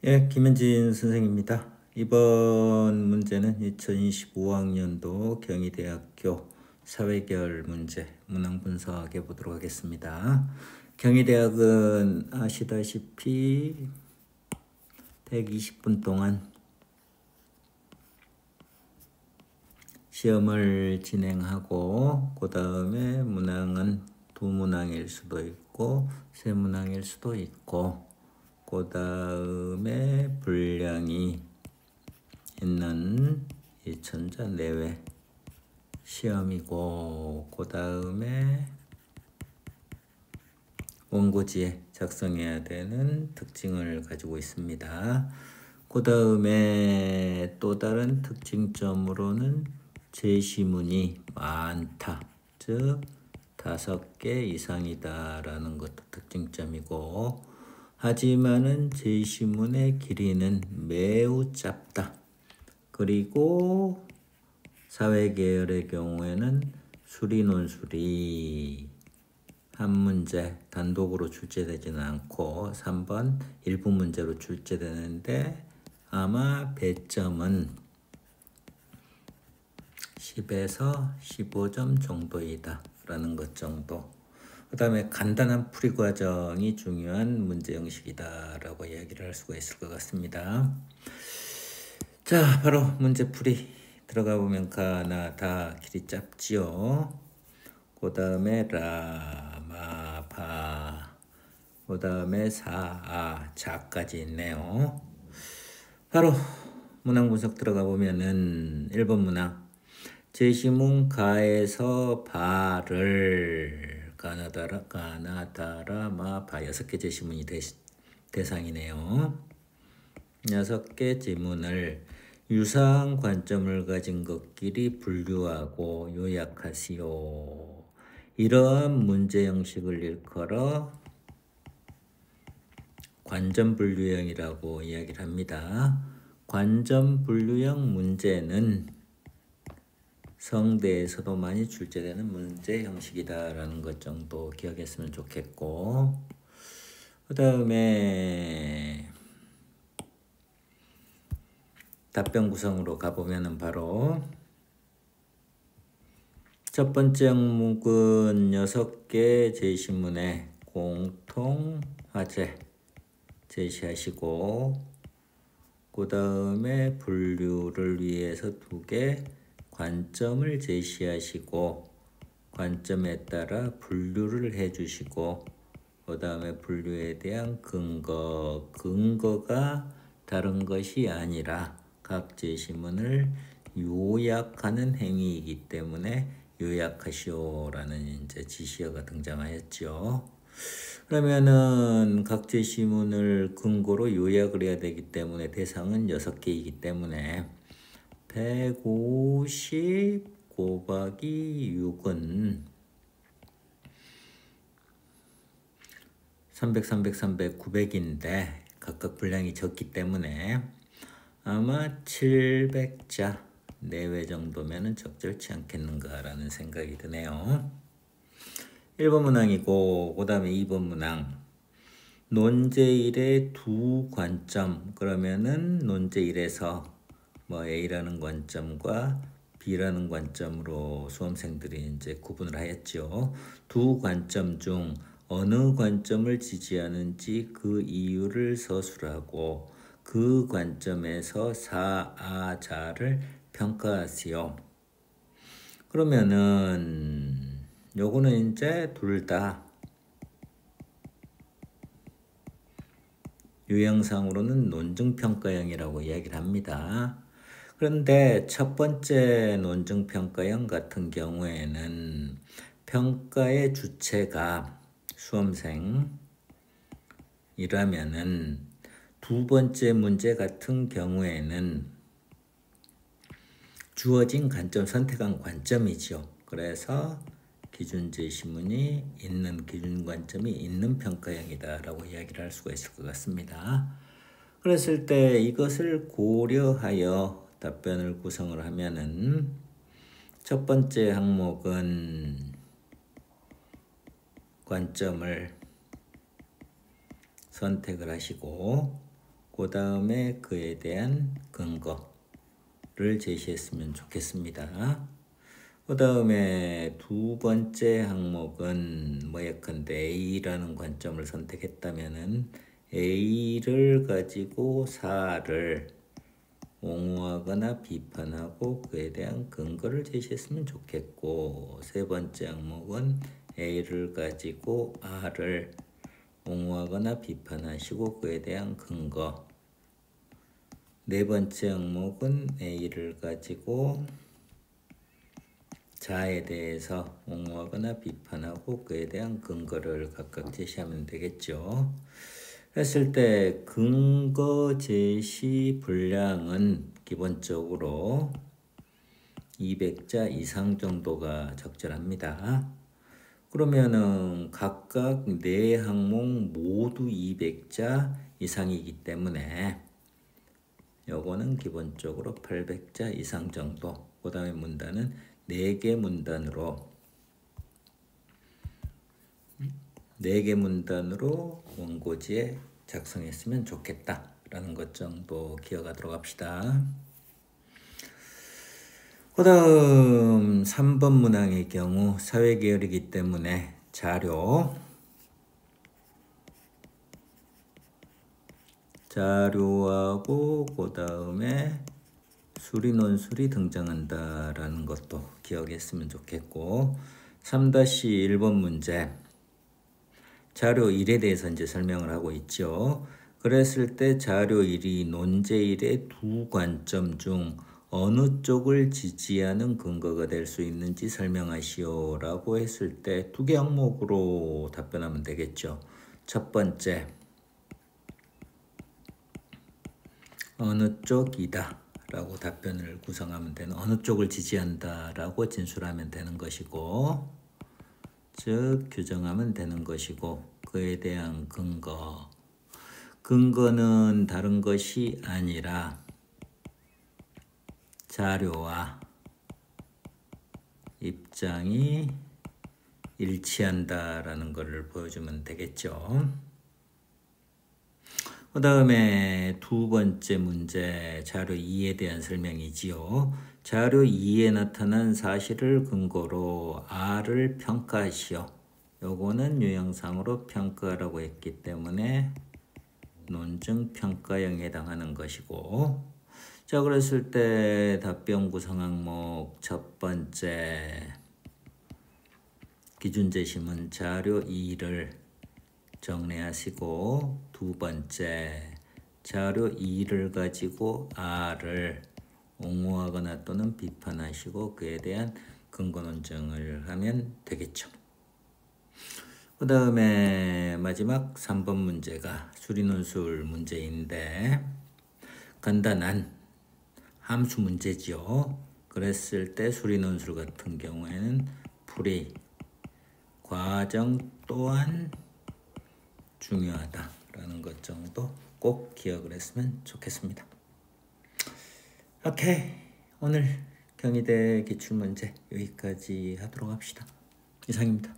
예, 김현진 선생입니다. 이번 문제는 2025학년도 경희대학교 사회계열 문제 문항 분석해 보도록 하겠습니다. 경희대학은 아시다시피 120분 동안 시험을 진행하고 그 다음에 문항은 두 문항일 수도 있고 세 문항일 수도 있고 그 다음에 분량이 있는 이 천자내외 시험이고 그 다음에 원고지에 작성해야 되는 특징을 가지고 있습니다. 그 다음에 또 다른 특징점으로는 제시문이 많다, 즉 5개 이상이다 라는 것도 특징점이고, 하지만은 제시문의 길이는 매우 짧다. 그리고 사회계열의 경우에는 수리 논술이 한 문제 단독으로 출제되지는 않고 3번 일부 문제로 출제되는데 아마 배점은 10에서 15점 정도이다 라는 것 정도. 그 다음에 간단한 풀이 과정이 중요한 문제 형식이다 라고 이야기를 할 수가 있을 것 같습니다. 자, 바로 문제 풀이 들어가 보면 가나 다 길이 짧지요. 그 다음에 라, 마, 파, 그 다음에 사, 아, 자까지 있네요. 바로 문항 분석 들어가 보면은 1번 문항 제시문 가에서 바를 가나다라 마, 바 6개 제시문이 대상이네요. 6개 지문을 유사한 관점을 가진 것끼리 분류하고 요약하시오. 이러한 문제 형식을 일컬어 관점 분류형이라고 이야기를 합니다. 관점 분류형 문제는 성대에서도 많이 출제되는 문제 형식이다라는 것 정도 기억했으면 좋겠고, 그 다음에 답변 구성으로 가보면은 바로 첫 번째 항목은 6개 제시문의 공통 화제 제시하시고, 그 다음에 분류를 위해서 2개 관점을 제시하시고 관점에 따라 분류를 해주시고, 그 다음에 분류에 대한 근거가 다른 것이 아니라 각 제시문을 요약하는 행위이기 때문에 요약하시오라는 이제 지시어가 등장하였죠. 그러면은 각 제시문을 근거로 요약을 해야 되기 때문에 대상은 6개이기 때문에 150 곱하기 6은 300, 300, 300, 900인데 각각 분량이 적기 때문에 아마 700자 내외 정도면은 적절치 않겠는가라는 생각이 드네요. 1번 문항이고 그 다음에 2번 문항 논제1의 두 관점, 그러면은 논제1에서 뭐 A라는 관점과 B라는 관점으로 수험생들이 이제 구분을 하였죠. 두 관점 중 어느 관점을 지지하는지 그 이유를 서술하고 그 관점에서 사아자를 평가하시오. 그러면은 요거는 이제 둘 다 유형상으로는 논증평가형이라고 이야기를 합니다. 그런데 첫 번째 논증평가형 같은 경우에는 평가의 주체가 수험생이라면은 두 번째 문제 같은 경우에는 주어진 관점, 선택한 관점이죠. 그래서 기준 제시문이 있는 기준 관점이 있는 평가형이다라고 이야기를 할 수가 있을 것 같습니다. 그랬을 때 이것을 고려하여 답변을 구성을 하면은 첫 번째 항목은 관점을 선택을 하시고 그 다음에 그에 대한 근거를 제시했으면 좋겠습니다. 그 다음에 두 번째 항목은 예컨대 A라는 관점을 선택했다면은 A를 가지고 4를 옹호하거나 비판하고 그에 대한 근거를 제시했으면 좋겠고, 세 번째 항목은 A를 가지고 R을 옹호하거나 비판하시고 그에 대한 근거, 네 번째 항목은 A를 가지고 자에 대해서 옹호하거나 비판하고 그에 대한 근거를 각각 제시하면 되겠죠. 했을 때 근거 제시 분량은 기본적으로 200자 이상 정도가 적절합니다. 그러면은 각각 4항목 모두 200자 이상이기 때문에 요거는 기본적으로 800자 이상 정도, 그 다음에 문단은 4개 문단으로 원고지에 작성했으면 좋겠다라는 것 정도 기억하도록 합시다. 그 다음 3번 문항의 경우 사회계열이기 때문에 자료하고 그 다음에 수리논술이 등장한다라는 것도 기억했으면 좋겠고, 3-1번 문제 자료 1에 대해서 이제 설명을 하고 있죠. 그랬을 때 자료 1이 논제 1의 두 관점 중 어느 쪽을 지지하는 근거가 될 수 있는지 설명하시오 라고 했을 때 2개 항목으로 답변하면 되겠죠. 첫 번째, 어느 쪽이다 라고 답변을 구성하면 되는, 어느 쪽을 지지한다 라고 진술하면 되는 것이고, 즉 규정하면 되는 것이고, 그에 대한 근거는 다른 것이 아니라 자료와 입장이 일치한다라는 것을 보여주면 되겠죠. 그 다음에 두 번째 문제 자료 2에 대한 설명이지요. 자료 2에 나타난 사실을 근거로 R을 평가하시오. 요거는 유형상으로 평가라고 했기 때문에 논증 평가형에 해당하는 것이고, 자, 그랬을 때 답변 구성 항목 첫 번째 기준 제시문 자료 2를 정리하시고, 두 번째 자료 2를 가지고 R을 옹호하거나 또는 비판하시고 그에 대한 근거 논증을 하면 되겠죠. 그 다음에 마지막 3번 문제가 수리논술 문제인데 간단한 함수 문제지요. 그랬을 때 수리논술 같은 경우에는 풀이 과정 또한 중요하다라는 것 정도 꼭 기억을 했으면 좋겠습니다. 오케이, 오늘 경희대 기출문제 여기까지 하도록 합시다. 이상입니다.